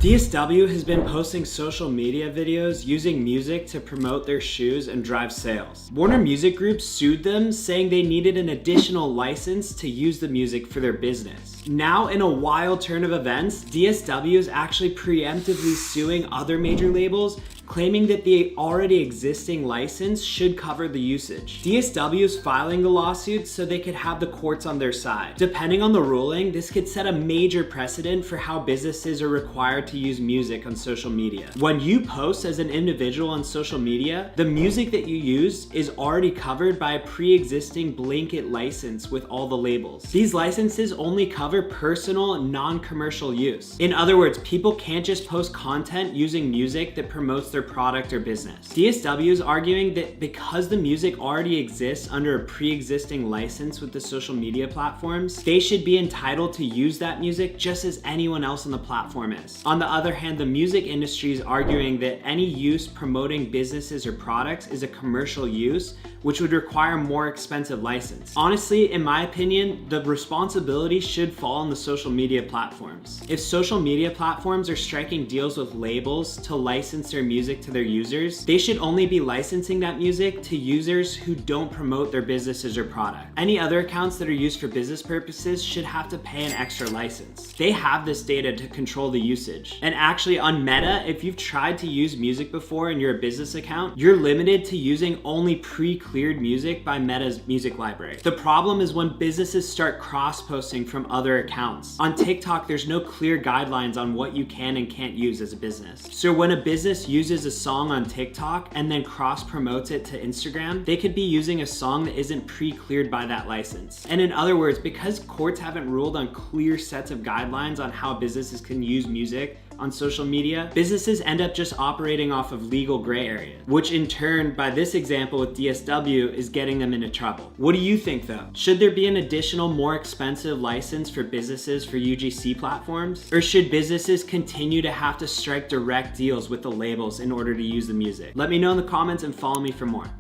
DSW has been posting social media videos using music to promote their shoes and drive sales. Warner Music Group sued them, saying they needed an additional license to use the music for their business. Now, in a wild turn of events, DSW is actually preemptively suing other major labels, claiming that the already existing license should cover the usage. DSW is filing the lawsuit so they could have the courts on their side. Depending on the ruling, this could set a major precedent for how businesses are required to use music on social media. When you post as an individual on social media, the music that you use is already covered by a pre-existing blanket license with all the labels. These licenses only cover personal, non-commercial use. In other words, people can't just post content using music that promotes their product or business. DSW is arguing that because the music already exists under a pre-existing license with the social media platforms, they should be entitled to use that music just as anyone else on the platform is. On the other hand, the music industry is arguing that any use promoting businesses or products is a commercial use, which would require a more expensive license. Honestly, in my opinion, the responsibility should fall on the social media platforms. If social media platforms are striking deals with labels to license their music to their users, they should only be licensing that music to users who don't promote their businesses or product. Any other accounts that are used for business purposes should have to pay an extra license. They have this data to control the usage. And actually on Meta, if you've tried to use music before in your business account, you're limited to using only pre-cleared music by Meta's music library. The problem is when businesses start cross-posting from other accounts. On TikTok, there's no clear guidelines on what you can and can't use as a business. So when a business uses a song on TikTok and then cross-promotes it to Instagram, they could be using a song that isn't pre-cleared by that license. And in other words, because courts haven't ruled on clear sets of guidelines on how businesses can use music on social media, businesses end up just operating off of legal gray areas, which in turn, by this example with DSW, is getting them into trouble. What do you think though? Should there be an additional, more expensive license for businesses for UGC platforms? Or should businesses continue to have to strike direct deals with the labels in order to use the music? Let me know in the comments and follow me for more.